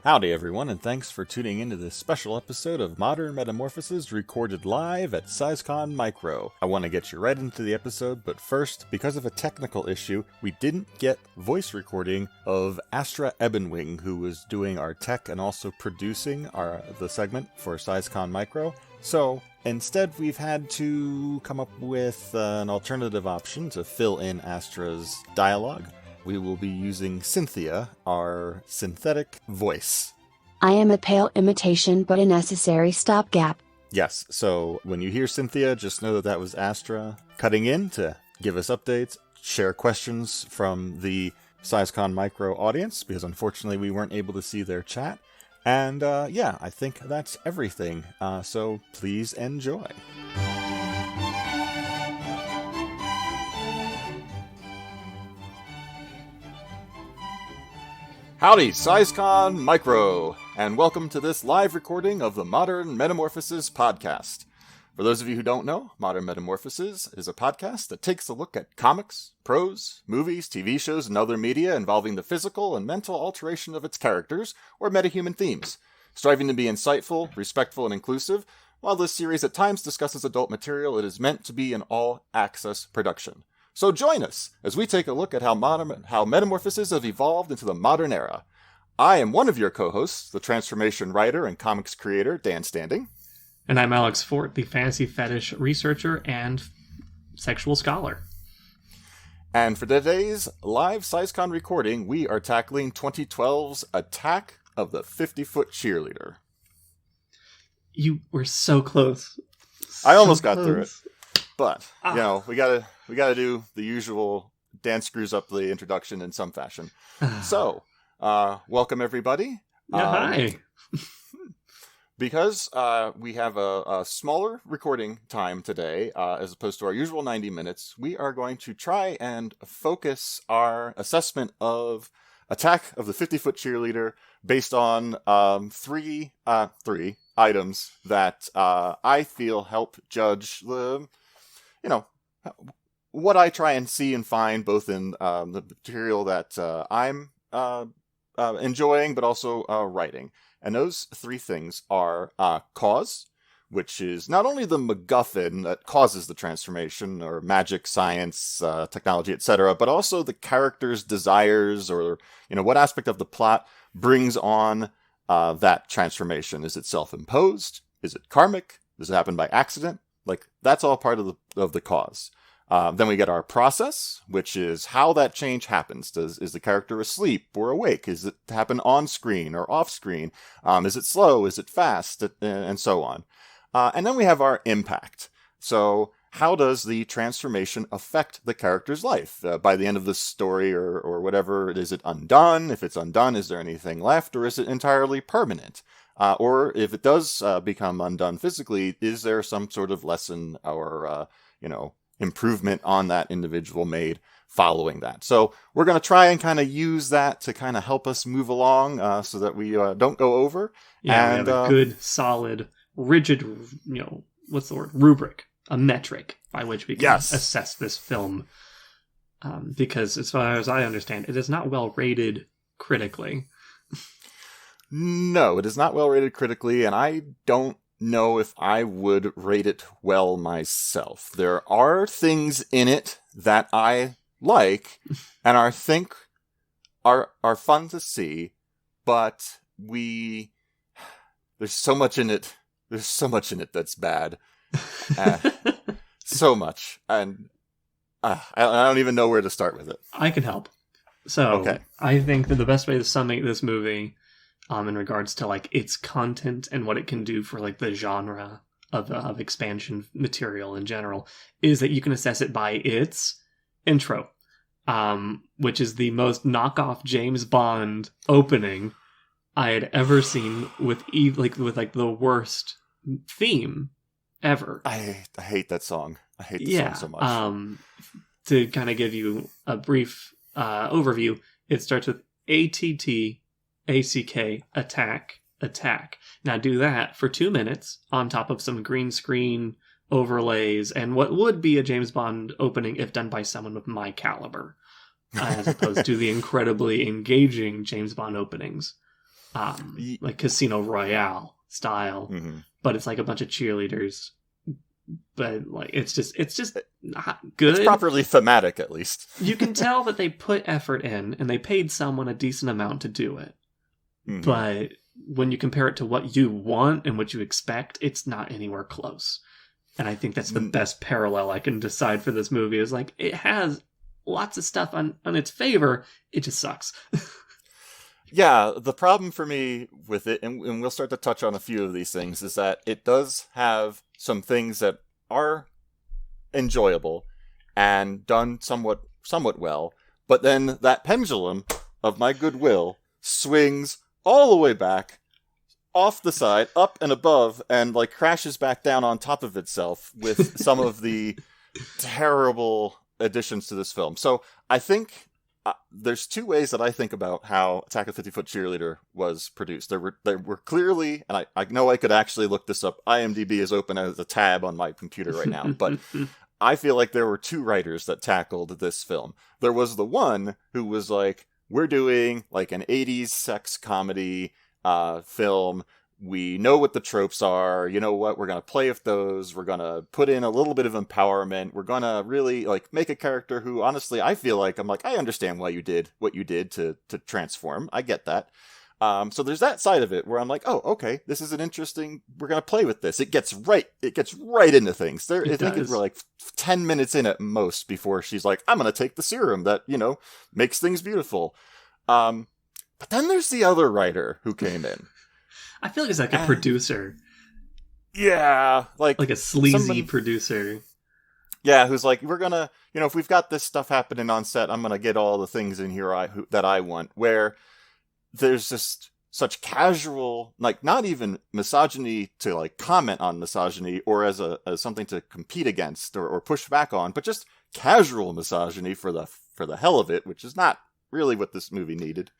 Howdy everyone, and thanks for tuning into this special episode of Modern Metamorphoses recorded live at SizeCon Micro. I want to get you right into the episode, but first, because of a technical issue, we didn't get voice recording of Astra Ebenwing, who was doing our tech and also producing the segment for SizeCon Micro. So, instead we've had to come up with an alternative option to fill in Astra's dialogue. We will be using Cynthia, our synthetic voice. I am a pale imitation but a necessary stopgap. Yes, so when you hear Cynthia, just know that was Astra cutting in to give us updates, share questions from the SizeCon Micro audience, because unfortunately we weren't able to see their chat. And yeah, I think that's everything, so please enjoy. Howdy, SizeCon Micro, and welcome to this live recording of the Modern Metamorphoses podcast. For those of you who don't know, Modern Metamorphoses is a podcast that takes a look at comics, prose, movies, TV shows, and other media involving the physical and mental alteration of its characters or metahuman themes, striving to be insightful, respectful, and inclusive. While this series at times discusses adult material, it is meant to be an all-access production. So join us as we take a look at how metamorphoses have evolved into the modern era. I am one of your co-hosts, the transformation writer and comics creator, Dan Standing. And I'm Alex Fort, the fantasy fetish researcher and sexual scholar. And for today's live SizeCon recording, we are tackling 2012's Attack of the 50-Foot Cheerleader. You were so close. I almost got through it. But, you know, we gotta do the usual Dan screws up the introduction in some fashion. So, welcome everybody. Hi. Because we have a smaller recording time today, as opposed to our usual 90 minutes, we are going to try and focus our assessment of Attack of the 50-Foot Cheerleader based on three items that I feel help judge the... what I try and see and find both in the material that I'm enjoying, but also writing. And those three things are cause, which is not only the MacGuffin that causes the transformation, or magic, science, technology, etc., but also the character's desires, or what aspect of the plot brings on that transformation. Is it self-imposed? Is it karmic? Does it happen by accident? That's all part of the cause. Then we get our process, which is how that change happens. Is the character asleep or awake? Is it happen on screen or off screen? Is it slow? Is it fast? And so on. And then we have our impact. So how does the transformation affect the character's life? By the end of the story or whatever, is it undone? If it's undone, is there anything left? Or is it entirely permanent? Or if it does become undone physically, is there some sort of lesson or, improvement on that individual made following that? So we're going to try and kind of use that to kind of help us move along so that we don't go over. Yeah, and we have a good, solid, rigid, what's the word? Rubric, a metric by which we can assess this film. Because as far as I understand, it is not well rated critically. No, it is not well rated critically, and I don't know if I would rate it well myself. There are things in it that I like and I think are fun to see, but there's so much in it. There's so much in it that's bad. So much. And I don't even know where to start with it. I can help. So, okay. I think that the best way to sum this movie in regards to its content and what it can do for the genre of expansion material in general is that you can assess it by its intro, which is the most knockoff James Bond opening I had ever seen with the worst theme ever. I hate that song. I hate the song so much. To kind of give you a brief overview, it starts with ATT ACK, attack. Now do that for 2 minutes on top of some green screen overlays and what would be a James Bond opening if done by someone with my caliber, as opposed to the incredibly engaging James Bond openings like Casino Royale style, but it's like a bunch of cheerleaders. But like it's just not good. It's properly thematic, at least. You can tell that they put effort in, and they paid someone a decent amount to do it. But when you compare it to what you want and what you expect, it's not anywhere close. And I think that's the best parallel I can decide for this movie. Is like it has lots of stuff on its favor. It just sucks. Yeah, the problem for me with it, and we'll start to touch on a few of these things, is that it does have some things that are enjoyable and done somewhat well, but then that pendulum of my goodwill swings all the way back, off the side, up and above, and like crashes back down on top of itself with some of the terrible additions to this film. So I think there's two ways that I think about how Attack of the 50-Foot Cheerleader was produced. There were clearly, and I know I could actually look this up. IMDb is open as a tab on my computer right now, but I feel like there were two writers that tackled this film. There was the one who was like, we're doing like an 80s sex comedy film. We know what the tropes are. You know what? We're going to play with those. We're going to put in a little bit of empowerment. We're going to really like make a character who, honestly, I feel like I understand why you did what you did to transform. I get that. So there's that side of it where I'm like, oh, okay, this is an interesting, we're going to play with this. It gets right into things. I think we're like 10 minutes in at most before she's like, I'm going to take the serum that, makes things beautiful. But then there's the other writer who came in. I feel like it's like a producer. Yeah. Like a sleazy producer. Yeah, who's like, we're going to, if we've got this stuff happening on set, I'm going to get all the things in here that I want. Where there's just such casual, like not even misogyny to like comment on misogyny or as something to compete against or push back on, but just casual misogyny for the hell of it, which is not really what this movie needed.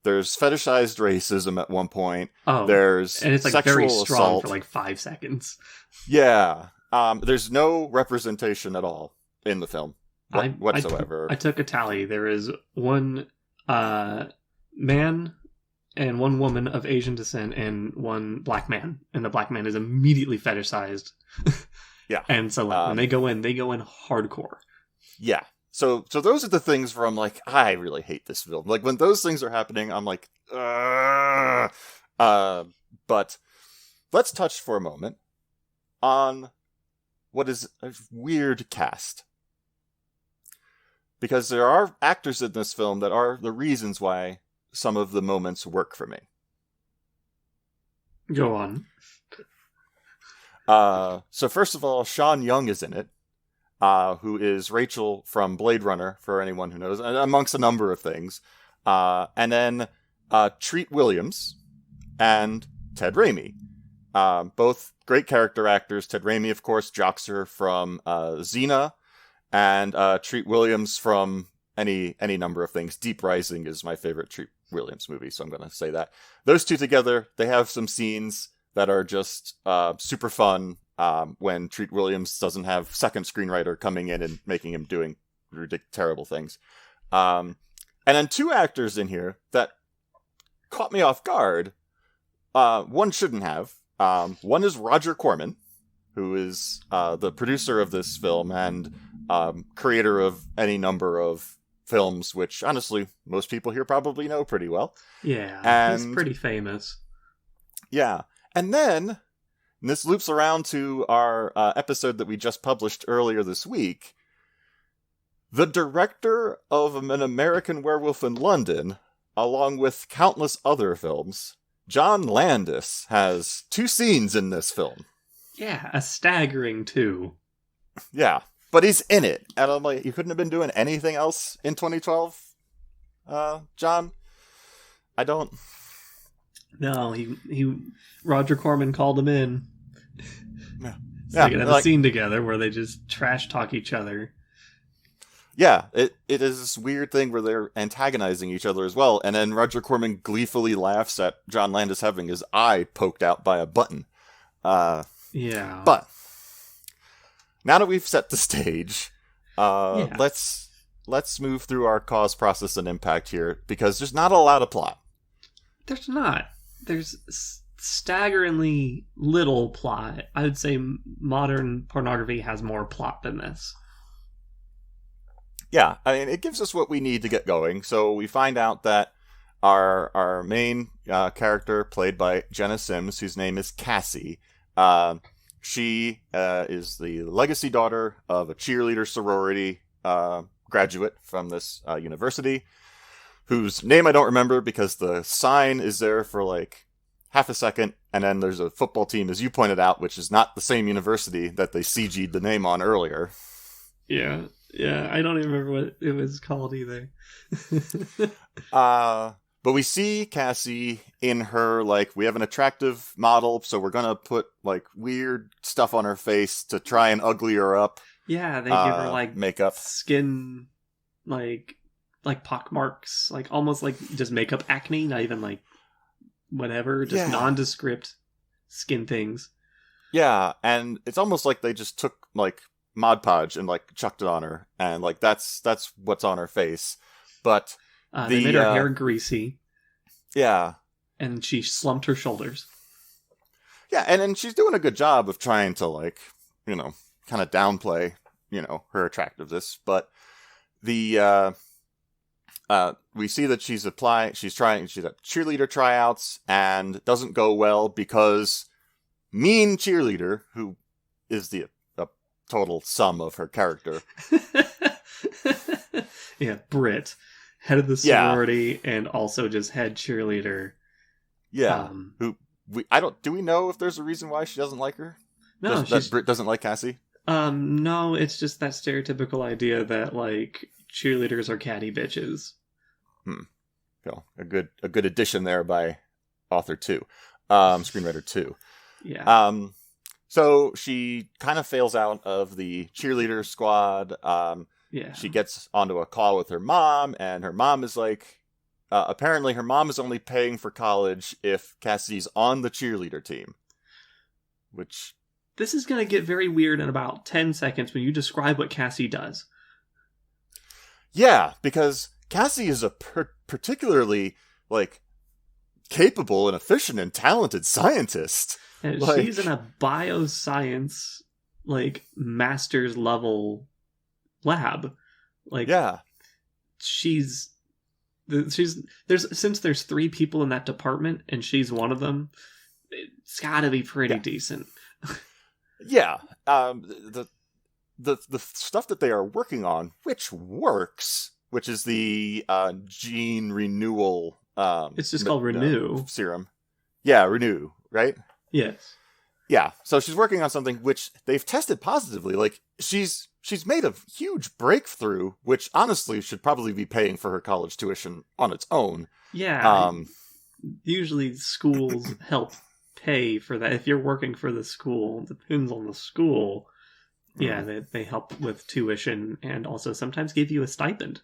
There's fetishized racism at one point. Oh, there's and it's like sexual very strong assault for like 5 seconds. Yeah. There's no representation at all in the film whatsoever. I took a tally. There is one man and one woman of Asian descent and one black man, and the black man is immediately fetishized. Yeah. And so when they go in hardcore. Yeah. So those are the things where I'm like, I really hate this film. Like when those things are happening, I'm like, ugh. But let's touch for a moment on what is a weird cast. Because there are actors in this film that are the reasons why some of the moments work for me. Go on. So first of all, Sean Young is in it. Who is Rachel from Blade Runner, for anyone who knows, amongst a number of things. And then Treat Williams and Ted Raimi. Both great character actors. Ted Raimi, of course, Joxer from Xena, and Treat Williams from any number of things. Deep Rising is my favorite Treat Williams movie, so I'm going to say that. Those two together, they have some scenes that are just super fun. When Treat Williams doesn't have second screenwriter coming in and making him doing terrible things. And then two actors in here that caught me off guard. One shouldn't have. One is Roger Corman, who is the producer of this film and creator of any number of films, which honestly most people here probably know pretty well. Yeah, he's pretty famous. Yeah. And then, and this loops around to our episode that we just published earlier this week. The director of An American Werewolf in London, along with countless other films, John Landis, has 2 scenes in this film. Yeah, a staggering 2. Yeah, but he's in it. And I'm like, you couldn't have been doing anything else in 2012, John? I don't... No, he Roger Corman called him in. Yeah. So they could have a scene together where they just trash talk each other. Yeah, it is this weird thing where they're antagonizing each other as well, and then Roger Corman gleefully laughs at John Landis having his eye poked out by a button. Yeah. But now that we've set the stage, let's move through our cause, process, and impact here, because there's not a lot of plot. There's not. There's staggeringly little plot. I would say modern pornography has more plot than this. Yeah, I mean, it gives us what we need to get going. So we find out that our main character, played by Jenna Sims, whose name is Cassie, she is the legacy daughter of a cheerleader sorority graduate from this university, whose name I don't remember because the sign is there for like half a second, and then there's a football team, as you pointed out, which is not the same university that they CG'd the name on earlier. Yeah, I don't even remember what it was called either. But we see Cassie in her, like, we have an attractive model, so we're gonna put, like, weird stuff on her face to try and ugly her up. Yeah, they give her, like, makeup. Skin, like pock marks, like, almost like just makeup acne, not even, like, whatever, just nondescript skin things. Yeah, and it's almost like they just took, like, Mod Podge and, like, chucked it on her, and, like, that's what's on her face. But they made her hair greasy. Yeah. And she slumped her shoulders. Yeah, and she's doing a good job of trying to, like, you know, kind of downplay, you know, her attractiveness. But the we see that she's at cheerleader tryouts, and doesn't go well because mean cheerleader, who is the total sum of her character. Yeah, Britt, head of the sorority, and also just head cheerleader. Yeah, do we know if there's a reason why she doesn't like her? No, that Britt doesn't like Cassie. No, it's just that stereotypical idea that, like, cheerleaders are catty bitches. So a good addition there by author 2, screenwriter 2. Yeah. So she kind of fails out of the cheerleader squad. She gets onto a call with her mom, and her mom is like, apparently her mom is only paying for college if Cassie's on the cheerleader team. Which... This is going to get very weird in about 10 seconds when you describe what Cassie does. Yeah, because Cassie is a particularly, like, capable and efficient and talented scientist. And she's in a bioscience, like, master's level lab. Like, yeah, since there's 3 people in that department and she's one of them, it's got to be pretty decent. Yeah, the stuff that they are working on, which works, which is the gene renewal. It's just called Renew serum. Yeah, Renew, right? Yes. Yeah, so she's working on something which they've tested positively. Like, she's made a huge breakthrough, which honestly should probably be paying for her college tuition on its own. Yeah. Usually schools help pay for that. If you're working for the school, it depends on the school. Yeah, they help with tuition and also sometimes give you a stipend.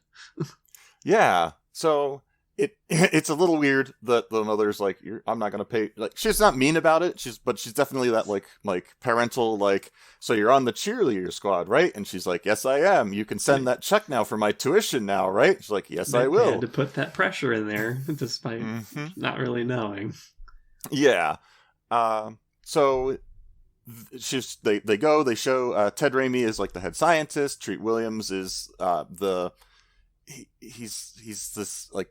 Yeah, so it's a little weird that the mother's like, I'm not gonna pay. Like, she's not mean about it. But she's definitely that like parental, like, so you're on the cheerleader squad, right? And she's like, yes, I am. You can send that check now for my tuition now, right? She's like, yes, I will. They had to put that pressure in there despite not really knowing. Yeah. So they show Ted Raimi is like the head scientist. Treat Williams is he's this like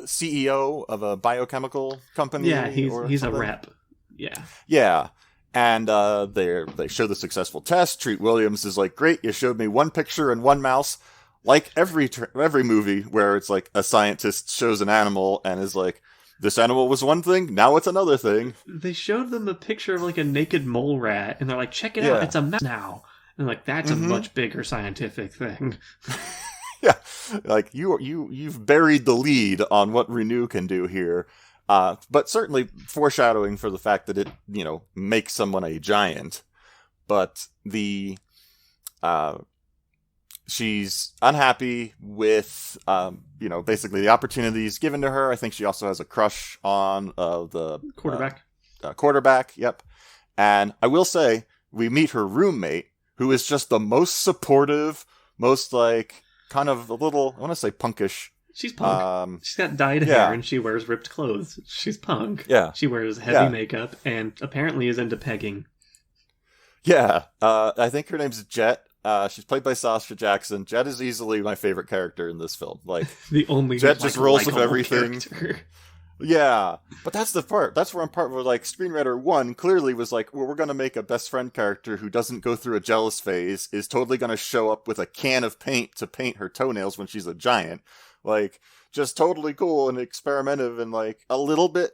CEO of a biochemical company. Yeah, he's a rep. Yeah. And they show the successful test. Treat Williams is like, great, you showed me one picture and one mouse. Like every movie where it's like a scientist shows an animal and is like, this animal was one thing, now it's another thing. They showed them a picture of like a naked mole rat, and they're like, check it out, it's a mouse now. And like, that's a much bigger scientific thing. Yeah, like you've buried the lead on what Renew can do here, but certainly foreshadowing for the fact that it, you know, makes someone a giant. But she's unhappy with, you know, basically the opportunities given to her. I think she also has a crush on the quarterback. Quarterback, yep. And I will say, we meet her roommate, who is just the most supportive, most like kind of a little, I want to say punkish. She's punk. She's got dyed hair and she wears ripped clothes. She's punk. Yeah. She wears heavy makeup and apparently is into pegging. Yeah. I think her name's Jet. She's played by Sasha Jackson. Jet is easily my favorite character in this film. Like the only Jet just rolls with everything. Character. Yeah, but that's the part. That's where I'm part where like screenwriter 1 clearly was like, well, we're gonna make a best friend character who doesn't go through a jealous phase, is totally gonna show up with a can of paint to paint her toenails when she's a giant. Like, just totally cool and experimentative and like a little bit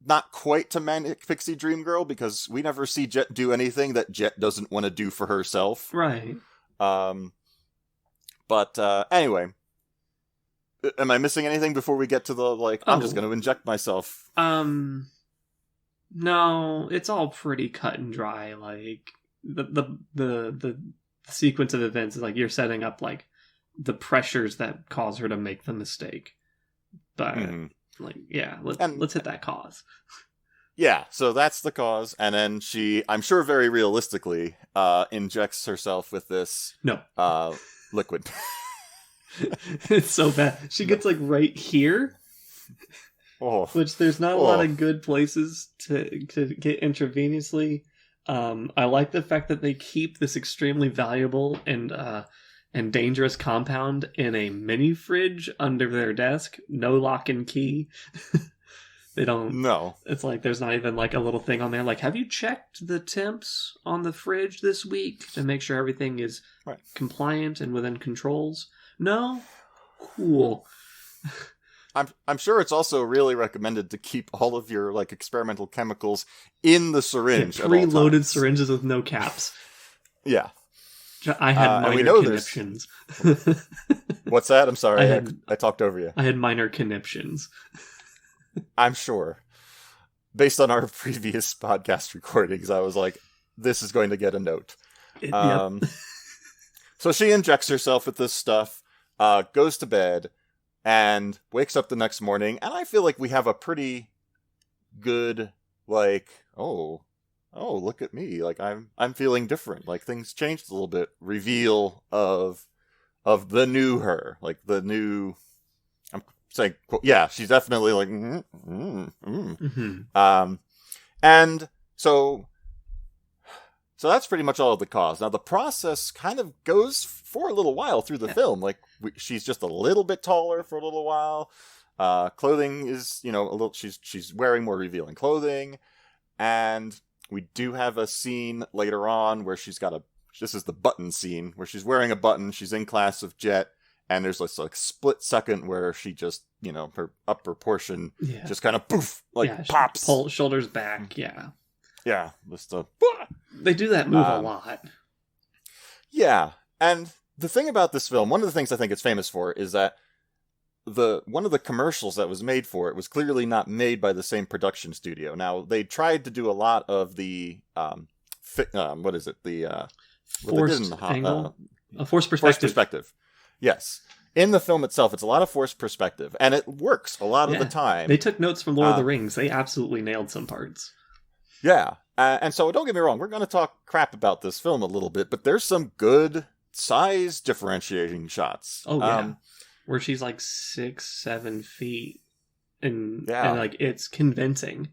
not quite to Manic Pixie Dream Girl, because we never see Jet do anything that Jet doesn't want to do for herself. Right. But anyway. Am I missing anything before we get to the, like, I'm just going to inject myself? No, it's all pretty cut and dry. Like, the sequence of events is like, you're setting up, like, the pressures that cause her to make the mistake. But, like, yeah, let's hit that cause. Yeah, so that's the cause, and then she, I'm sure very realistically, injects herself with this liquid. It's so bad. She gets like right here, which there's not a lot of good places to get intravenously. I like the fact that they keep this extremely valuable and dangerous compound in a mini fridge under their desk. No lock and key. They don't. No. It's like there's not even like a little thing on there. Like, have you checked the temps on the fridge this week to make sure everything is compliant and within controls? No? Cool. I'm sure it's also really recommended to keep all of your like experimental chemicals in the syringe. Preloaded syringes with no caps. Yeah. I had minor conniptions. What's that? I'm sorry. I talked over you. I had minor conniptions. I'm sure. Based on our previous podcast recordings, I was like, this is going to get a note. Yep. So she injects herself with this stuff, goes to bed, and wakes up the next morning, and I feel like we have a pretty good, like, oh, look at me, like, I'm feeling different, like, things changed a little bit, reveal of the new her, like, the new, I'm saying, yeah, she's definitely like, and so that's pretty much all of the cause. Now, the process kind of goes for a little while through the film. Like, she's just a little bit taller for a little while. Clothing is, a little. She's wearing more revealing clothing, and we do have a scene later on where she's got this is the button scene where she's wearing a button. She's in class with Jet, and there's this like split second where she just, her upper portion just kind of poof, pops, shoulders back. Yeah. Yeah, they do that move a lot. Yeah, and the thing about this film, one of the things I think it's famous for, is that one of the commercials that was made for it was clearly not made by the same production studio. Now, they tried to do a lot of the what is it? The forced angle, forced perspective. Forced perspective. Yes. In the film itself, it's a lot of forced perspective, and it works a lot of the time. They took notes from Lord of the Rings. They absolutely nailed some parts. Yeah, and so don't get me wrong, we're going to talk crap about this film a little bit, but there's some good size differentiating shots. Oh, yeah. Where she's like 6-7 feet, and like it's convincing.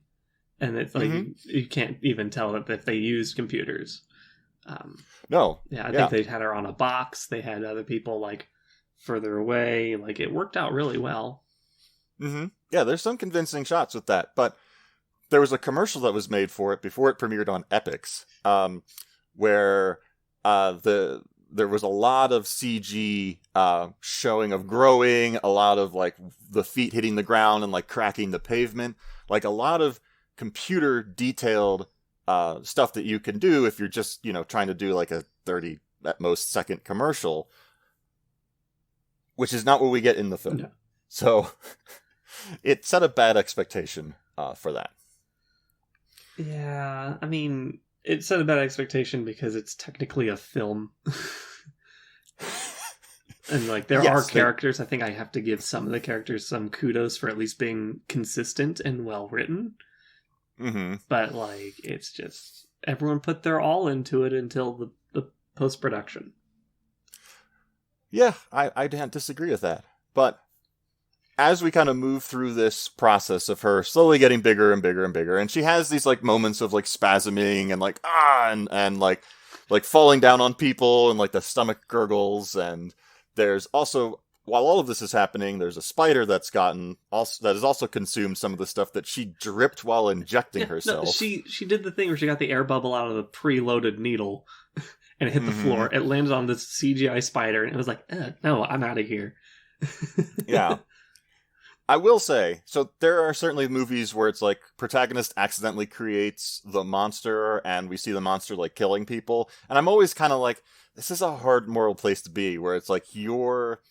And it's like, you can't even tell that if they used computers. No. Yeah, I think they had her on a box. They had other people like further away. Like, it worked out really well. Mm-hmm. Yeah, there's some convincing shots with that, but there was a commercial that was made for it before it premiered on Epix, where there was a lot of CG showing of growing, a lot of like the feet hitting the ground and like cracking the pavement, like a lot of computer detailed stuff that you can do if you're just trying to do like a 30 at most second commercial, which is not what we get in the film. No. So it set a bad expectation for that. Yeah, I mean, it set a bad expectation because it's technically a film. And like, there are characters. I think I have to give some of the characters some kudos for at least being consistent and well written. Mm-hmm. But like, it's just everyone put their all into it until the post production. Yeah, I can't disagree with that. But as we kind of move through this process of her slowly getting bigger and bigger and bigger, and she has these like moments of like spasming and like and like falling down on people and like the stomach gurgles, and there's also, while all of this is happening, there's a spider that has also consumed some of the stuff that she dripped while injecting herself. No, she did the thing where she got the air bubble out of the preloaded needle and it hit the floor. It landed on this CGI spider and it was like, no, I'm out of here. Yeah. I will say, so there are certainly movies where it's like protagonist accidentally creates the monster and we see the monster like killing people. And I'm always kind of like, this is a hard moral place to be, where it's like your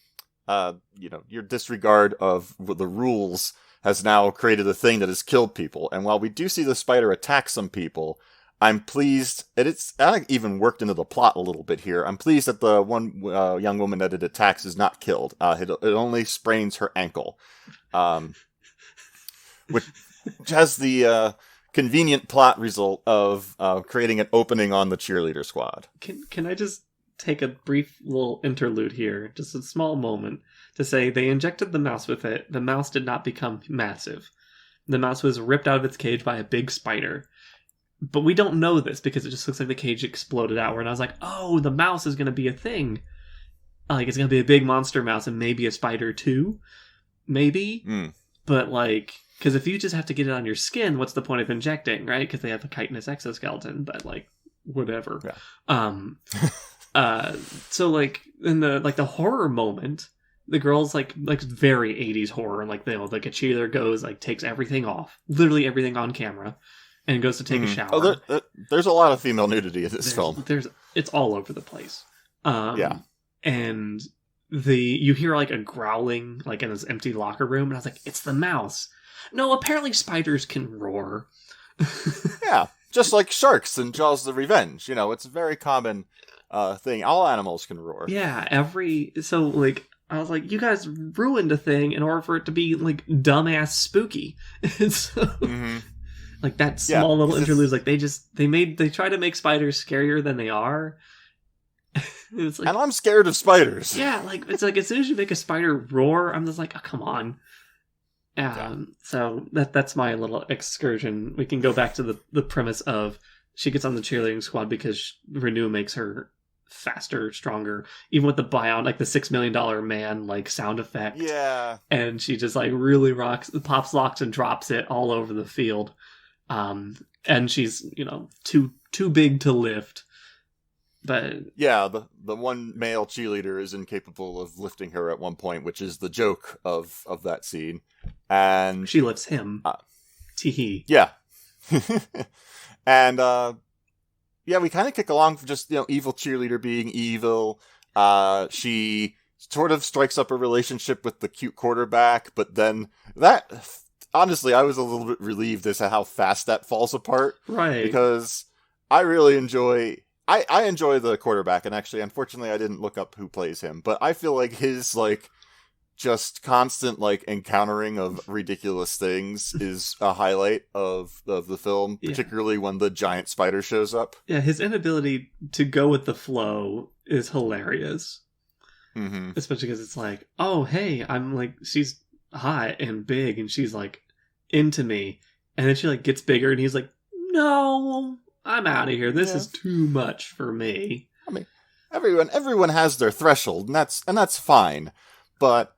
disregard of the rules has now created a thing that has killed people. And while we do see the spider attack some people, I'm pleased, and I even worked into the plot a little bit here. I'm pleased that the one young woman that it attacks is not killed. It only sprains her ankle. Which has the convenient plot result of creating an opening on the cheerleader squad. Can I just take a brief little interlude here, just a small moment, to say they injected the mouse with it. The mouse did not become massive. The mouse was ripped out of its cage by a big spider. But we don't know this because it just looks like the cage exploded outward. And I was like, oh, the mouse is going to be a thing. Like, it's going to be a big monster mouse and maybe a spider too. Maybe. But, like, because if you just have to get it on your skin, what's the point of injecting, right? Because they have a chitinous exoskeleton, but, like, whatever. Yeah. So, like, in the horror moment, the girl's, like very 80s horror. And, like, like, a cheerleader goes, like, takes everything off. Literally everything on camera. And goes to take a shower. Oh, there's a lot of female nudity in this film. It's all over the place. Yeah. And you hear like a growling like in this empty locker room, and I was like, it's the mouse. No, apparently spiders can roar. Yeah, just like sharks in Jaws the Revenge. You know, it's a very common thing. All animals can roar. Yeah, so like I was like, you guys ruined a thing in order for it to be like dumbass spooky. And so like that small little interlude, like they try to make spiders scarier than they are. It's like, and I'm scared of spiders. Yeah, like it's like as soon as you make a spider roar, I'm just like, oh, come on. So that's my little excursion. We can go back to the premise of she gets on the cheerleading squad because Renew makes her faster, stronger, even with the bion, like the $6 million man like sound effect. Yeah, and she just like really pops, locks, and drops it all over the field. And she's too big to lift. But yeah, the one male cheerleader is incapable of lifting her at one point, which is the joke of that scene. And she lifts him. Teehee. Yeah. And we kind of kick along for just evil cheerleader being evil. She sort of strikes up a relationship with the cute quarterback, but then that, honestly, I was a little bit relieved as to how fast that falls apart. Right. Because I really enjoy the quarterback, and actually, unfortunately, I didn't look up who plays him, but I feel like his, like, just constant, like, encountering of ridiculous things is a highlight of the film, particularly when the giant spider shows up. Yeah, his inability to go with the flow is hilarious. Mm-hmm. Especially because it's like, oh, hey, I'm, like, she's hot and big, and she's, like, into me, and then she, like, gets bigger, and he's like, no, I'm out of here. This is too much for me. I mean, everyone has their threshold, and that's fine. But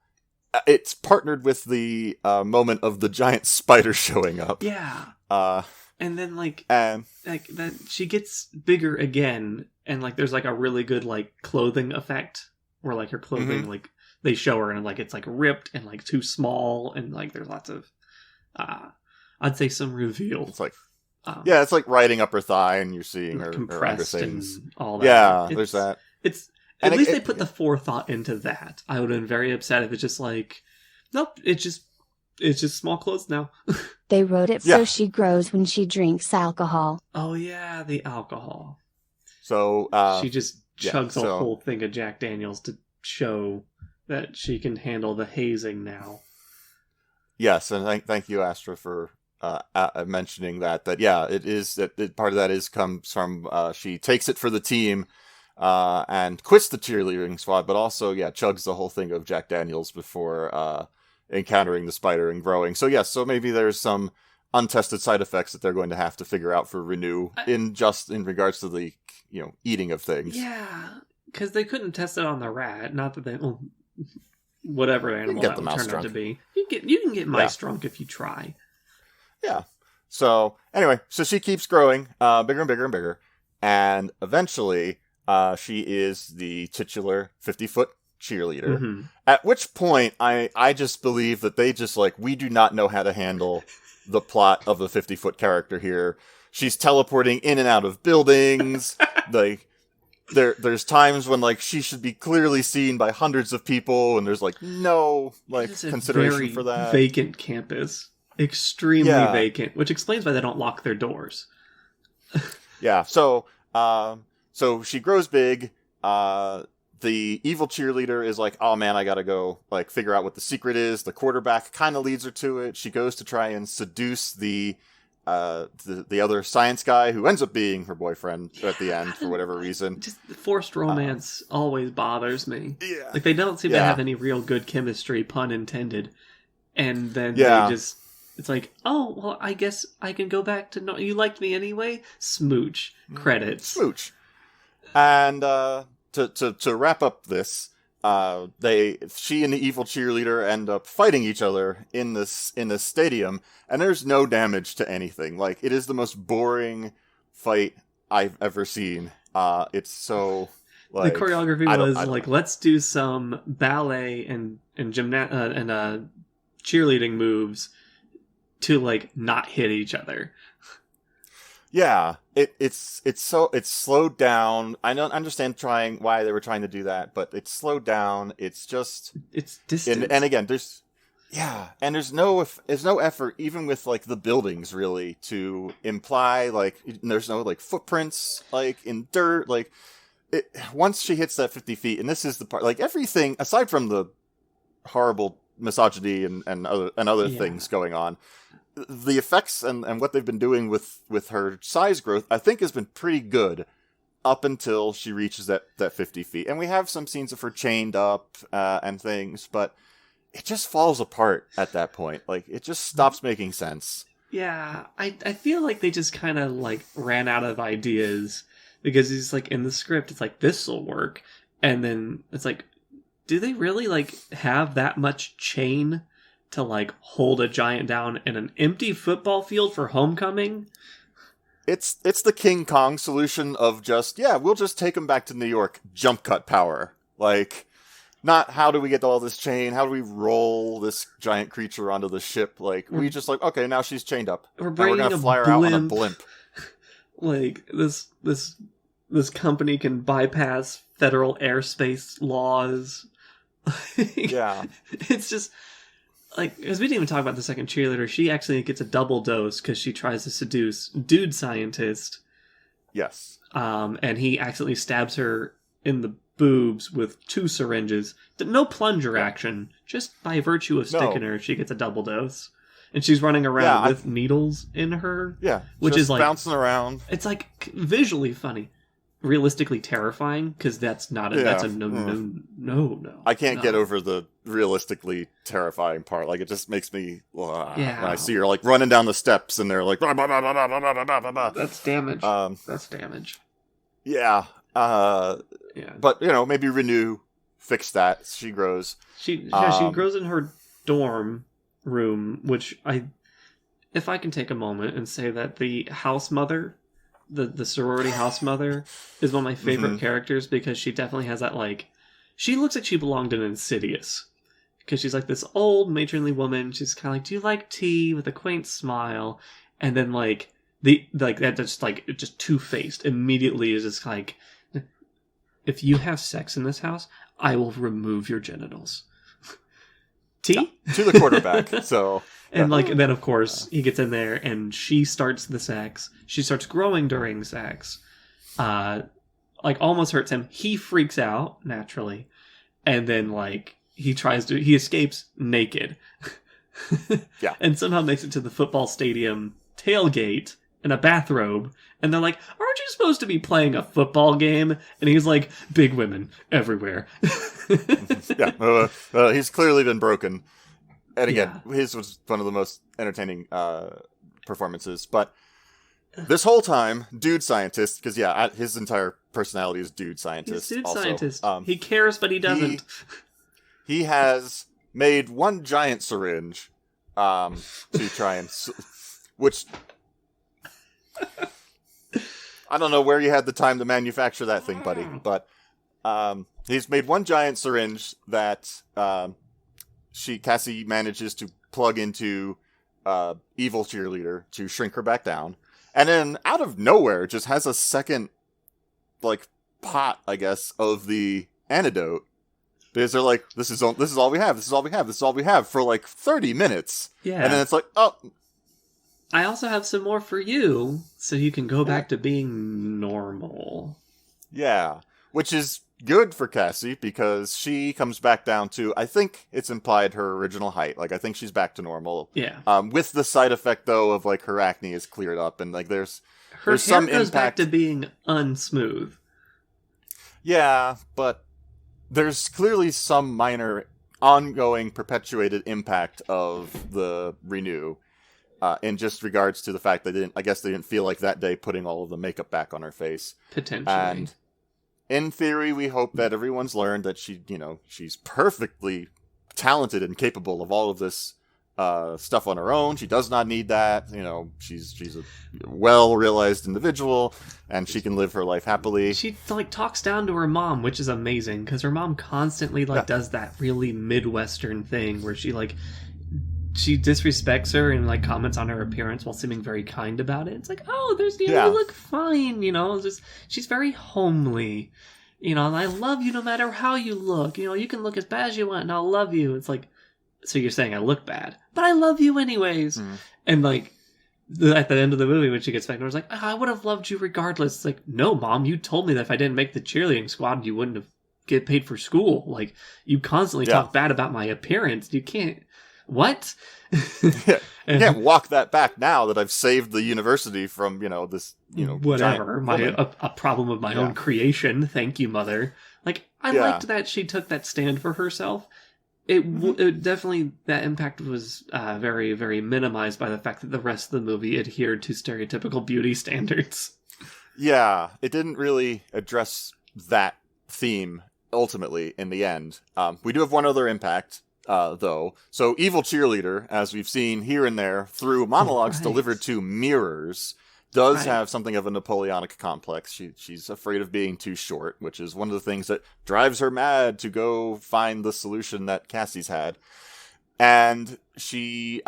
it's partnered with the moment of the giant spider showing up. Yeah. And then like that she gets bigger again, and like there's like a really good like clothing effect where like her clothing like they show her and like it's like ripped and like too small, and like there's lots of I'd say some reveal. It's like it's like riding up her thigh, and you're seeing her compressed and all that. Yeah, there's that. It's at least they put the forethought into that. I would have been very upset if it's just like, nope, it's just small clothes now. They wrote it so she grows when she drinks alcohol. Oh yeah, the alcohol. So she just chugs a whole thing of Jack Daniels to show that she can handle the hazing now. Yes, and thank you, Astra, for mentioning that it is that part of that comes from she takes it for the team and quits the cheerleading squad, but also chugs the whole thing of Jack Daniels before encountering the spider and growing. So yes, so maybe there's some untested side effects that they're going to have to figure out for Renew in regards to the eating of things. Yeah, because they couldn't test it on the rat. Not that they, whatever animal that would turn out to be. You can get mice drunk if you try. Yeah. So anyway, so she keeps growing bigger and bigger and bigger, and eventually she is the titular 50-foot cheerleader. Mm-hmm. At which point, I just believe that they just we do not know how to handle the plot of the 50-foot character here. She's teleporting in and out of buildings. There's times when she should be clearly seen by hundreds of people, and there's no consideration for that. Vacant campus, extremely vacant, which explains why they don't lock their doors. Yeah. So she grows big. The evil cheerleader is oh man, I gotta go figure out what the secret is. The quarterback kind of leads her to it. She goes to try and seduce the other science guy, who ends up being her boyfriend at the end for whatever reason. Just forced romance always bothers me. Yeah. They don't seem to have any real good chemistry, pun intended. And then they just, it's oh, well, I guess I can go back to you liked me anyway? Smooch. Credits. Smooch. And, To wrap up this, she and the evil cheerleader end up fighting each other in this stadium, and there's no damage to anything. It is the most boring fight I've ever seen. It's so the choreography was let's do some ballet and cheerleading moves to not hit each other. Yeah, it's slowed down. I don't understand why they were trying to do that, but it's slowed down. It's distant. And again, there's no effort even with the buildings really to imply there's no footprints in dirt. Once she hits that 50 feet, and this is the part everything aside from the horrible misogyny and other things going on. The effects and what they've been doing with her size growth, I think, has been pretty good up until she reaches that 50 feet. And we have some scenes of her chained up and things, but it just falls apart at that point. It just stops making sense. Yeah, I feel like they just kind of ran out of ideas, because he's in the script, it's this'll work. And then it's do they really have that much chain to hold a giant down in an empty football field for homecoming? It's the King Kong solution of just we'll just take him back to New York. Jump cut power. Not how do we get all this chain? How do we roll this giant creature onto the ship? We just okay, now she's chained up. We're gonna fly her out on a blimp. This company can bypass federal airspace laws. Yeah, it's just. Because we didn't even talk about the second cheerleader, she actually gets a double dose because she tries to seduce Dude Scientist. Yes. And he accidentally stabs her in the boobs with 2 syringes. No plunger action, just by virtue of sticking her, she gets a double dose. And she's running around with needles in her. Yeah, which is bouncing around. It's visually funny. Realistically terrifying, because that's not that's a no. I can't get over the realistically terrifying part. It just makes me when I see her running down the steps and they're blah, blah, blah, blah, blah, blah, blah, blah. That's damage. That's damage. Yeah. But maybe Renew fix that. She grows. She grows in her dorm room, which if I can take a moment and say that the house mother. The sorority house mother is one of my favorite characters, because she definitely has that she looks like she belonged in Insidious, because she's this old matronly woman. She's kind of do you like tea, with a quaint smile, and then that just two-faced immediately is just if you have sex in this house, I will remove your genitals. Tea? Yeah, to the quarterback. So and then of course he gets in there and she starts the sex. She starts growing during sex. Almost hurts him. He freaks out naturally, and then he escapes naked. Yeah, and somehow makes it to the football stadium tailgate in a bathrobe. And they're aren't you supposed to be playing a football game? And he's big women everywhere. Yeah, he's clearly been broken. And again, his was one of the most entertaining performances. But this whole time, dude scientist, because his entire personality is dude scientist. He's dude also. Scientist. He cares, but he doesn't. He has made one giant syringe to try and... which... I don't know where you had the time to manufacture that thing, buddy. But he's made one giant syringe that Cassie manages to plug into Evil Cheerleader to shrink her back down. And then, out of nowhere, just has a second, pot, I guess, of the antidote. Because they're like, this is all we have, this is all we have, this is all we have, for 30 minutes. Yeah. And then it's like, oh... I also have some more for you, so you can go back to being normal. Yeah, which is good for Cassie, because she comes back down to, I think it's implied, her original height. I think she's back to normal. Yeah. With the side effect, though, of, her acne is cleared up, and, there's hair some goes impact. back to being unsmooth. Yeah, but there's clearly some minor, ongoing, perpetuated impact of the Renew. In just regards to the fact they didn't feel like that day putting all of the makeup back on her face. Potentially. And in theory, we hope that everyone's learned that she's perfectly talented and capable of all of this stuff on her own. She does not need that. She's a well-realized individual, and she can live her life happily. She talks down to her mom, which is amazing, because her mom constantly does that really Midwestern thing where she disrespects her and comments on her appearance while seeming very kind about it. It's you look fine, she's very homely, and I love you no matter how you look. You can look as bad as you want and I'll love you. It's so you're saying I look bad, but I love you anyways. And at the end of the movie when she gets back, I was I would have loved you regardless. It's no, Mom, you told me that if I didn't make the cheerleading squad, you wouldn't have get paid for school. You constantly talk bad about my appearance. You can't. What? You can't walk that back now that I've saved the university from, this, whatever. A problem of my own creation. Thank you, Mother. I liked that she took that stand for herself. It definitely, that impact was very, very minimized by the fact that the rest of the movie adhered to stereotypical beauty standards. Yeah, it didn't really address that theme ultimately in the end. We do have one other impact. Though. So Evil Cheerleader, as we've seen here and there through monologues delivered to mirrors, does have something of a Napoleonic complex. She's afraid of being too short, which is one of the things that drives her mad to go find the solution that Cassie's had. And we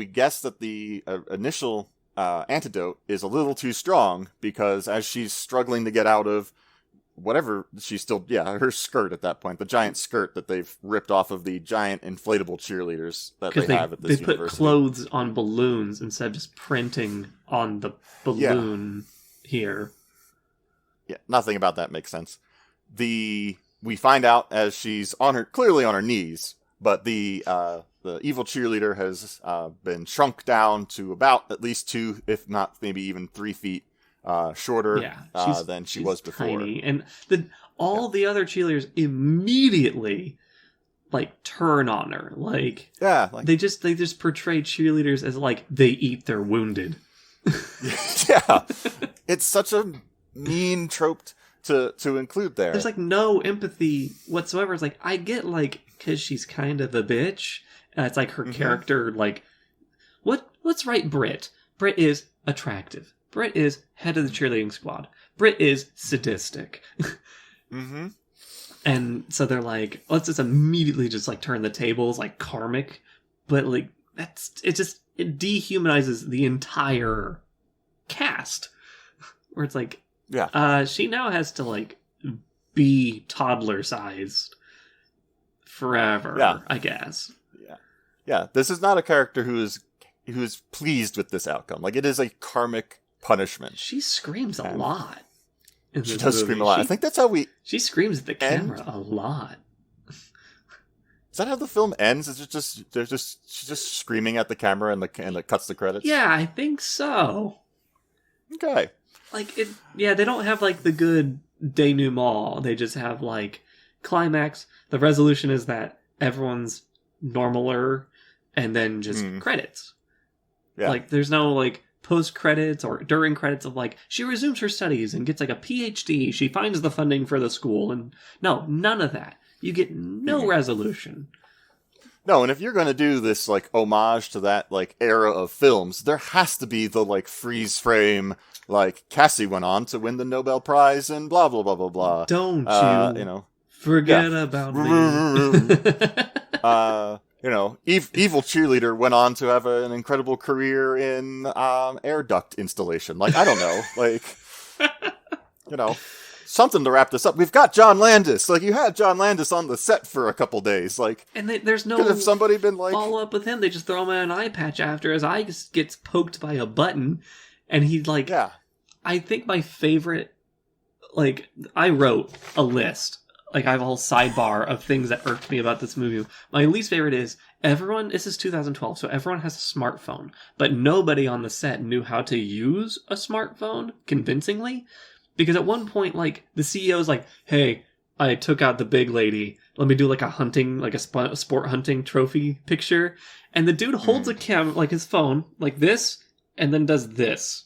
guess that the initial antidote is a little too strong, because as she's struggling to get out of whatever, she's still, her skirt at that point, the giant skirt that they've ripped off of the giant inflatable cheerleaders that they have at this university. They put clothes on balloons instead of just printing on the balloon here. Yeah, nothing about that makes sense. We find out as she's clearly on her knees, but the evil cheerleader has been shrunk down to about at least 2, if not maybe even 3 feet shorter than she was before. Tiny. And the other cheerleaders immediately turn on her. They just portray cheerleaders as they eat their wounded. Yeah. It's such a mean trope to include there. There's no empathy whatsoever. It's I get because she's kind of a bitch. It's her character what's right, Britt? Britt is attractive. Britt is head of the cheerleading squad. Britt is sadistic. Mm-hmm. And so they're let's just immediately just turn the tables karmic. But it dehumanizes the entire cast. Where it's she now has to be toddler sized forever, I guess. Yeah. Yeah. This is not a character who is pleased with this outcome. It is a karmic punishment. She screams a lot. She does scream a lot. I think that's how she screams at the camera a lot. Is that how the film ends? Is it just she's just screaming at the camera and it cuts the credits? Yeah, I think so. Okay. They don't have the good denouement. They just have climax. The resolution is that everyone's normaler, and then just credits. Yeah. Like, there's no, like, post-credits or during credits of, like, she resumes her studies and gets, like, a PhD. She finds the funding for the school. And no, none of that. You get no resolution. No, and if you're going to do this, like, homage to that, like, era of films, there has to be the, like, freeze frame, like, Cassie went on to win the Nobel Prize and blah, blah, blah, blah, blah. Don't you know. Forget about me. You know, Evil Cheerleader went on to have an incredible career in air duct installation. Like, I don't know. Like, you know, something to wrap this up. We've got John Landis. Like, you had John Landis on the set for a couple days. Like, and there's no could have somebody been like follow up with him. They just throw him in an eye patch after his eye gets poked by a button, and he's like, yeah. I think my favorite, like, I wrote a list. Like, I have a whole sidebar of things that irked me about this movie. My least favorite is this is 2012, so everyone has a smartphone, but nobody on the set knew how to use a smartphone convincingly. Because at one point, like, the CEO's like, hey, I took out the big lady. Let me do, like, a sport hunting trophy picture. And the dude holds a like, his phone, like this, and then does this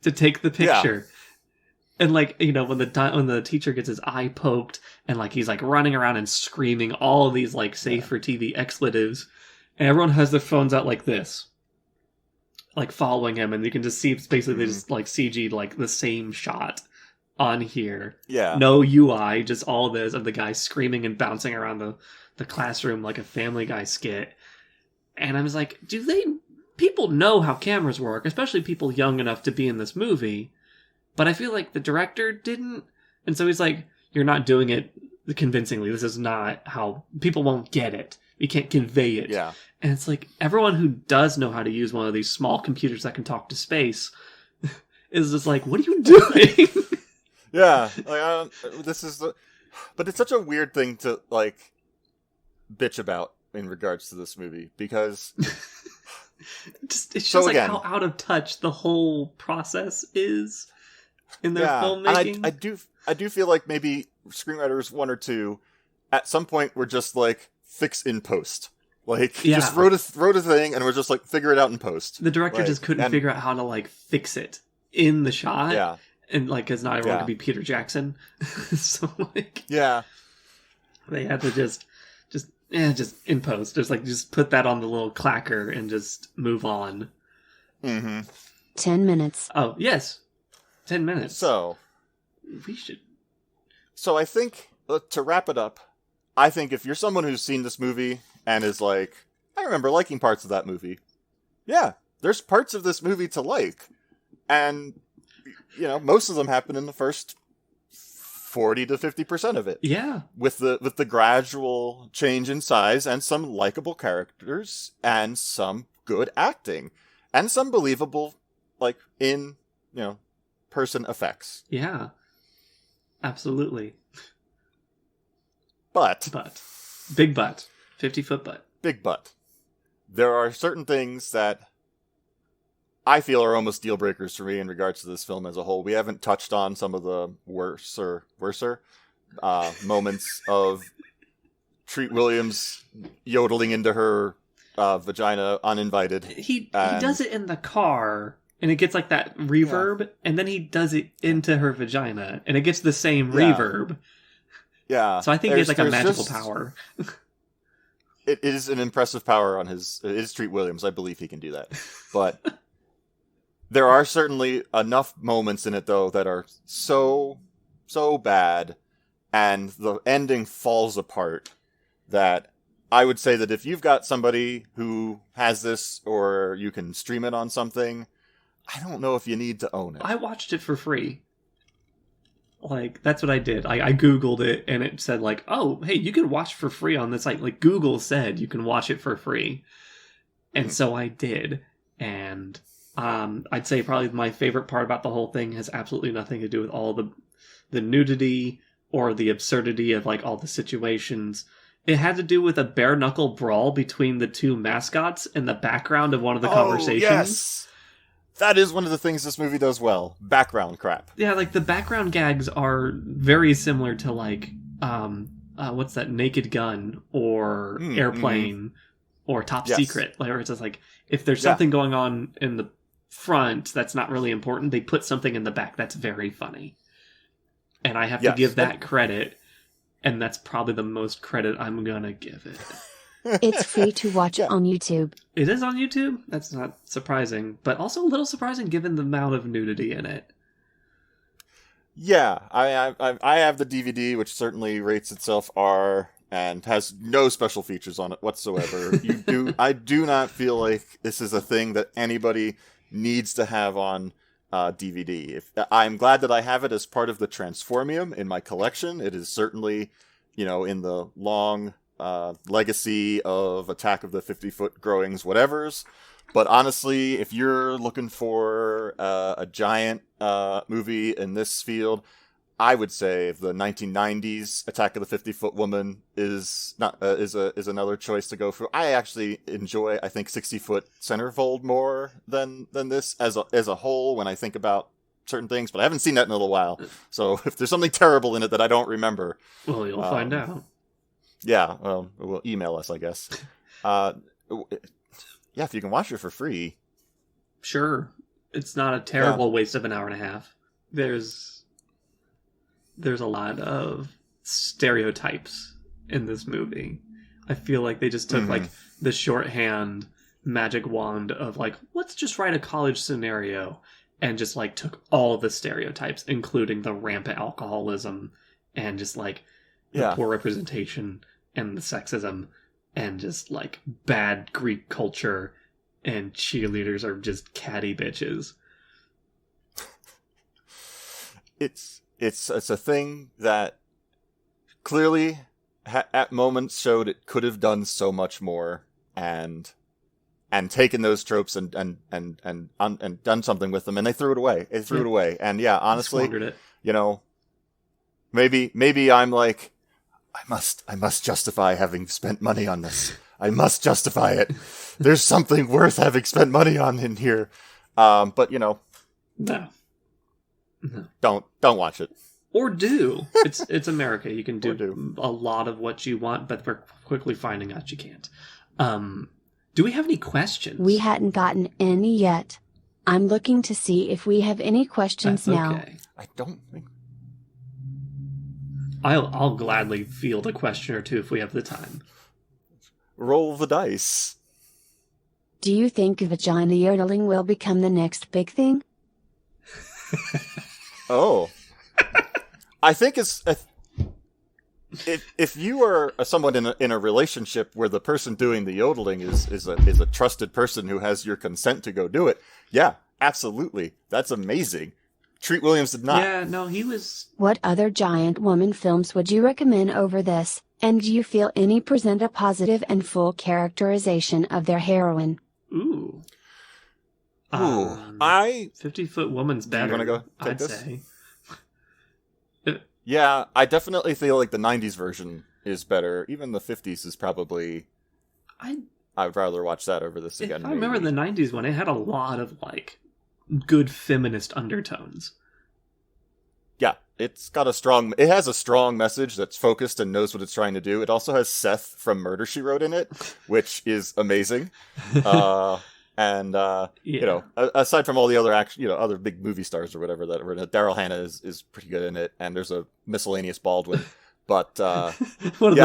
to take the picture. Yeah. And, like, you know, when the teacher gets his eye poked and, like, he's, like, running around and screaming all of these, like, safe for TV expletives, and everyone has their phones out like this, like, following him, and you can just see it's basically just, like, CG'd, like, the same shot on here. Yeah. No UI, just all this, of the guy screaming and bouncing around the classroom like a Family Guy skit. And I was like, people know how cameras work, especially people young enough to be in this movie. But I feel like the director didn't. And so he's like, you're not doing it convincingly. This is not how people won't get it. You can't convey it. Yeah. And it's like, everyone who does know how to use one of these small computers that can talk to space is just like, what are you doing? Yeah. Like, but it's such a weird thing to, like, bitch about in regards to this movie, because it shows like how out of touch the whole process is in their filmmaking. And I do feel like maybe screenwriters, one or two, at some point were just like, fix in post. Like, just wrote a thing and we're just like, figure it out in post. The director just couldn't figure out how to, like, fix it in the shot. Yeah. And, like, because not everyone could be Peter Jackson. So, like... Yeah. They had to just in post. Just put that on the little clacker and just move on. 10 minutes. Oh, yes. 10 minutes. So... We should... So I think, to wrap it up, I think if you're someone who's seen this movie and is like, I remember liking parts of that movie. Yeah, there's parts of this movie to like. And, you know, most of them happen in the first 40 to 50% of it. Yeah. With the gradual change in size and some likable characters and some good acting and some believable, like, in, you know, person effects. Yeah. Absolutely. But. Big butt. 50-foot butt. Big butt. There are certain things that I feel are almost deal breakers for me in regards to this film as a whole. We haven't touched on some of the worser moments of Treat Williams yodeling into her vagina uninvited. He does it in the car, and it gets like that reverb, and then he does it into her vagina, and it gets the same reverb. Yeah. So I think it's like a magical power. It is an impressive power on it is Treat Williams. I believe he can do that. But there are certainly enough moments in it, though, that are so bad, and the ending falls apart, that I would say that if you've got somebody who has this, or you can stream it on something, I don't know if you need to own it. I watched it for free. Like, that's what I did. I Googled it, and it said, like, oh, hey, you can watch for free on this site. Like, Google said you can watch it for free. And so I did. And I'd say probably my favorite part about the whole thing has absolutely nothing to do with all the nudity or the absurdity of, like, all the situations. It had to do with a bare-knuckle brawl between the two mascots in the background of one of the conversations. Yes! That is one of the things this movie does well. Background crap. Yeah, like, the background gags are very similar to, like, what's that, Naked Gun or Airplane, or top Yes. secret. Like, it's just like, if there's something going on in the front that's not really important, they put something in the back that's very funny. And I have to give that credit, and that's probably the most credit I'm gonna give it. It's free to watch on YouTube. It is on YouTube? That's not surprising, but also a little surprising given the amount of nudity in it. Yeah, I have the DVD, which certainly rates itself R and has no special features on it whatsoever. I do not feel like this is a thing that anybody needs to have on DVD. I'm glad that I have it as part of the Transformium in my collection. It is certainly, in the long legacy of Attack of the 50-Foot Growings whatevers. But honestly, if you're looking for a giant movie in this field, I would say the 1990s Attack of the 50-Foot Woman is another choice to go for. I actually enjoy, I think, 60-Foot Centerfold more than this as a whole when I think about certain things. But I haven't seen that in a little while, so if there's something terrible in it that I don't remember, well, you'll find out. Yeah, well, email us, I guess. Yeah, if you can watch it for free. Sure. It's not a terrible waste of an hour and a half. There's a lot of stereotypes in this movie. I feel like they just took like the shorthand magic wand of like, let's just write a college scenario, and just like took all the stereotypes, including the rampant alcoholism and just like the poor representation and the sexism and just like bad Greek culture, and cheerleaders are just catty bitches. It's a thing that clearly at moments showed it could have done so much more and taken those tropes and done something with them, and they threw it away. And yeah, honestly, maybe I'm like, I must justify having spent money on this. I must justify it. There's something worth having spent money on in here. But No. Don't watch it. Or do. It's America. You can do a lot of what you want, but we're quickly finding out you can't. Do we have any questions? We hadn't gotten any yet. I'm looking to see if we have any questions now. Okay. I don't think. I'll gladly field a question or two if we have the time. Roll the dice. Do you think vagina yodeling will become the next big thing? Oh. I think if you are someone in a relationship where the person doing the yodeling is a trusted person who has your consent to go do it, yeah, absolutely. That's amazing. Treat Williams did not. Yeah, no, he was... What other giant woman films would you recommend over this? And do you feel any present a positive and full characterization of their heroine? Ooh. 50-Foot Woman's better, you want to go take I'd this? say. Yeah, I definitely feel like the 90s version is better. Even the 50s is probably... I would rather watch that over this again. I remember the 90s one, it had a lot of, like, good feminist undertones. Yeah, it has a strong message that's focused and knows what it's trying to do. It also has Seth from Murder, She Wrote in it, which is amazing. Aside from all the other other big movie stars or whatever that were in it, Daryl Hannah is pretty good in it, and there's a miscellaneous Baldwin. But I would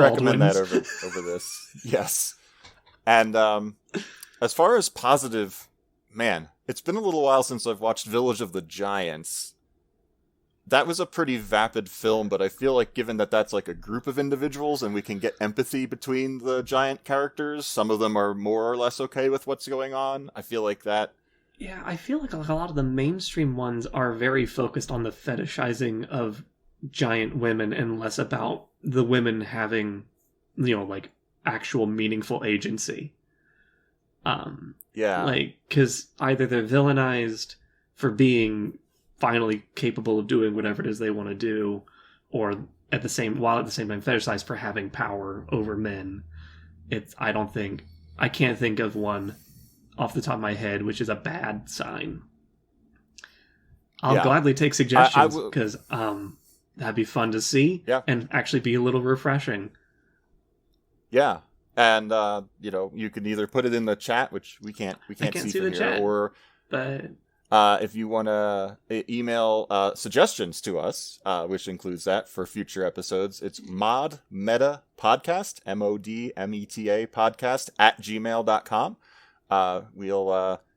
recommend that over this. Yes, and as far as positive, man, it's been a little while since I've watched Village of the Giants. That was a pretty vapid film, but I feel like given that that's like a group of individuals and we can get empathy between the giant characters, some of them are more or less okay with what's going on. I feel like that. Yeah, I feel like a lot of the mainstream ones are very focused on the fetishizing of giant women and less about the women having, like actual meaningful agency. Because either they're villainized for being finally capable of doing whatever it is they want to do, or at the same time fetishized for having power over men. I can't think of one off the top of my head which is a bad sign. I'll gladly take suggestions because that'd be fun to see and actually be a little refreshing. Yeah. And you can either put it in the chat, which we can't see from the here, chat, or but if you want to email suggestions to us, which includes that for future episodes, it's ModMeta Podcast, MODMETA Podcast @gmail.com.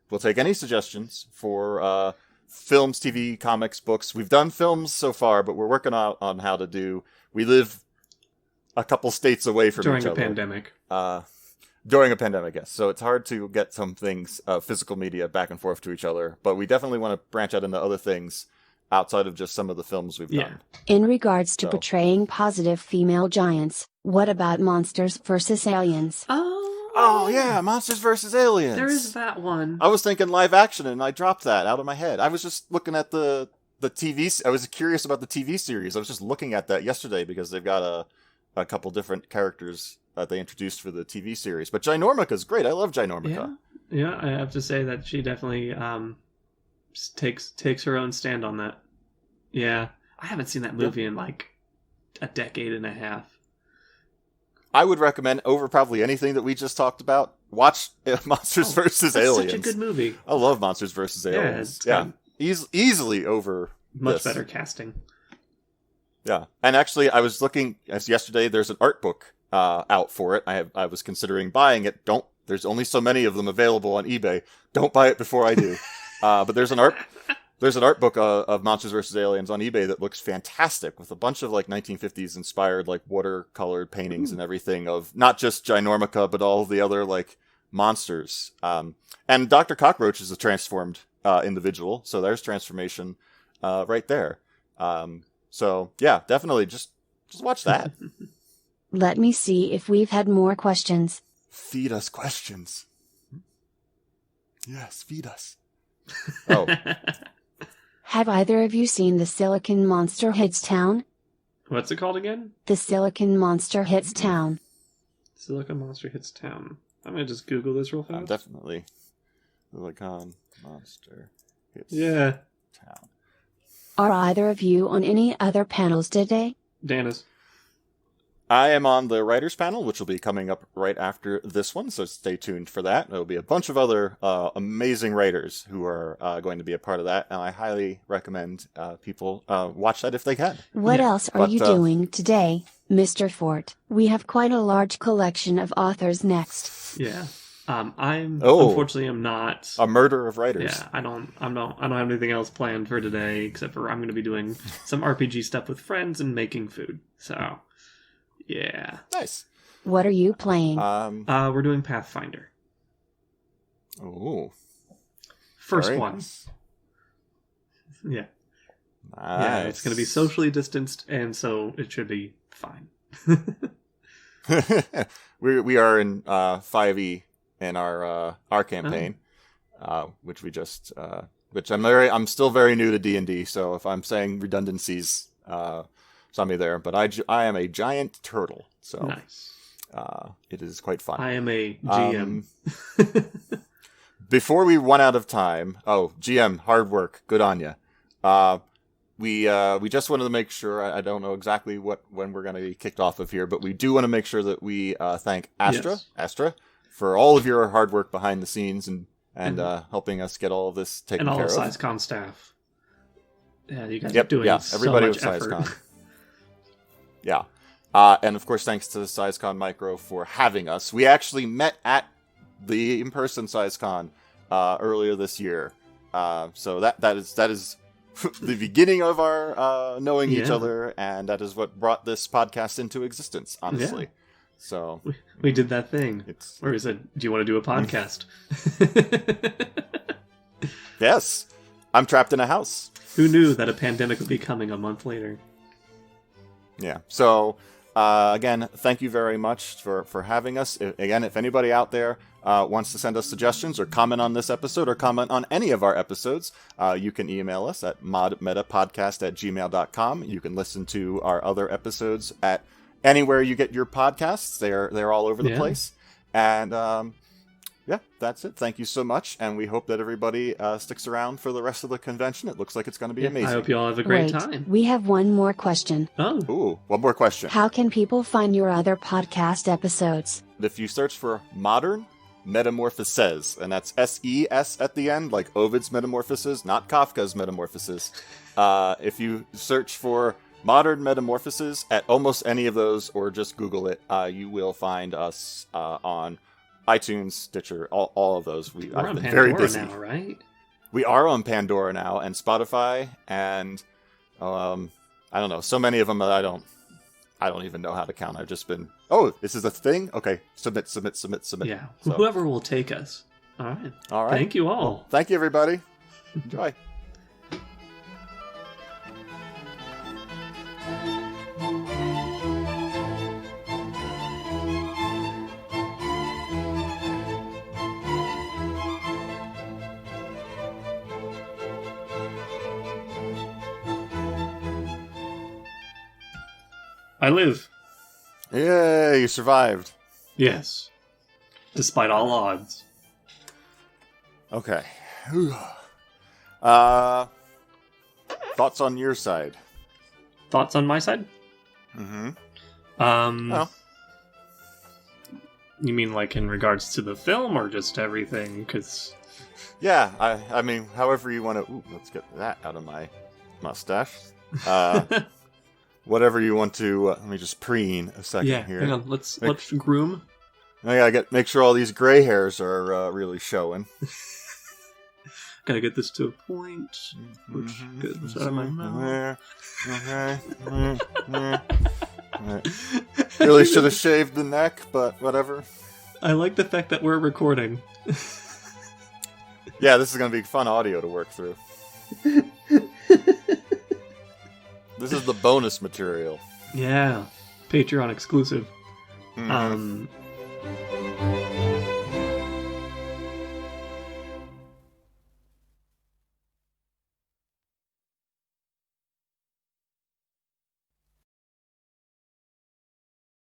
We'll take any suggestions for films, TV, comics, books. We've done films so far, but we're working on how to do. We live a couple states away from each other. During a pandemic, yes. So it's hard to get some things, physical media, back and forth to each other. But we definitely want to branch out into other things outside of just some of the films we've done. In regards to portraying positive female giants, what about Monsters vs. Aliens? Oh, yeah, Monsters vs. Aliens. There is that one. I was thinking live action, and I dropped that out of my head. I was just looking at the TV. I was curious about the TV series. I was just looking at that yesterday because they've got a couple different characters that they introduced for the TV series. But Ginormica's great. I love Ginormica. Yeah, I have to say that she definitely takes her own stand on that. Yeah, I haven't seen that movie in like a decade and a half. I would recommend, over probably anything that we just talked about, watch Monsters vs. Aliens. Such a good movie. I love Monsters vs. Aliens. Yeah, easily over much better casting. Yeah, and actually, I was looking yesterday. There's an art book out for it. I was considering buying it. There's only so many of them available on eBay. Don't buy it before I do. But there's an art book of Monsters vs. Aliens on eBay that looks fantastic, with a bunch of like 1950s inspired like watercolored paintings and everything of not just Ginormica but all the other like monsters. And Dr. Cockroach is a transformed individual, so there's transformation right there. So yeah, definitely just watch that. Let me see if we've had more questions. Feed us questions. Yes, feed us. Oh. Have either of you seen The Silicon Monster Hits Town? What's it called again? The Silicon Monster Hits Town. Silicon Monster Hits Town. I'm going to just Google this real fast. Definitely. Silicon Monster Hits Town. Are either of you on any other panels today? Dan is. I am on the writers panel, which will be coming up right after this one, so stay tuned for that. There will be a bunch of other amazing writers who are going to be a part of that, and I highly recommend people watch that if they can. What else are you doing today, Mr. Fort? We have quite a large collection of authors next. Yeah. Unfortunately I'm not a murder of writers. Yeah, I don't have anything else planned for today except for I'm going to be doing some RPG stuff with friends and making food. So, yeah. Nice. What are you playing? We're doing Pathfinder. Oh. First one. Nice. Yeah. Nice. Yeah, it's going to be socially distanced, and so it should be fine. we are in 5e in our campaign, which we just which I'm still very new to D&D, so if I'm saying redundancies, me there. But I am a giant turtle, so nice. It is quite fun. I am a GM. Before we run out of time, GM, hard work, good on you. We just wanted to make sure, I don't know exactly when we're going to be kicked off of here, but we do want to make sure that we thank Astra, for all of your hard work behind the scenes and helping us get all of this taken care of. And all of SizeCon staff. Yeah, you guys are doing everybody so much with effort. SizeCon. Yeah. And of course, thanks to SizeCon Micro for having us. We actually met at the in-person SizeCon earlier this year. So that is the beginning of our knowing each other, and that is what brought this podcast into existence, honestly. Yeah. So we did that thing where we said, do you want to do a podcast? Yes. I'm trapped in a house. Who knew that a pandemic would be coming a month later? Yeah. So, again, thank you very much for having us. Again, if anybody out there wants to send us suggestions or comment on this episode or comment on any of our episodes, you can email us at modmetapodcast@gmail.com. You can listen to our other episodes at anywhere you get your podcasts. They're all over the place. And that's it. Thank you so much, and we hope that everybody sticks around for the rest of the convention. It looks like it's going to be amazing. I hope you all have a great time. We have one more question. Ooh, one more question. How can people find your other podcast episodes? if you search for modern metamorphoses, and that's S-E-S at the end, like Ovid's Metamorphoses, not Kafka's Metamorphoses. If you search for modern metamorphoses at almost any of those, or just Google it, you will find us on iTunes, Stitcher, all of those. We're on Pandora now, right? We are on Pandora now, and Spotify, and I don't know, so many of them that I don't even know how to count. I've just been, this is a thing? Okay, submit. Yeah, so. Whoever will take us. All right. Thank you all. Well, thank you, everybody. Enjoy. I live. Yay, you survived. Yes. Despite all odds. Okay. Thoughts on your side? Thoughts on my side? Mm-hmm. You mean like in regards to the film or just everything? Because... Yeah, I mean, however you want to... Ooh, let's get that out of my mustache. Whatever you want to... let me just preen a second here. Hang on. Let's groom. I gotta make sure all these gray hairs are really showing. Gotta get this to a point, which gets out of my mouth. Really should have shaved the neck, but whatever. I like the fact that we're recording. Yeah, this is gonna be fun audio to work through. This is the bonus material. Yeah, Patreon exclusive. Mm-hmm.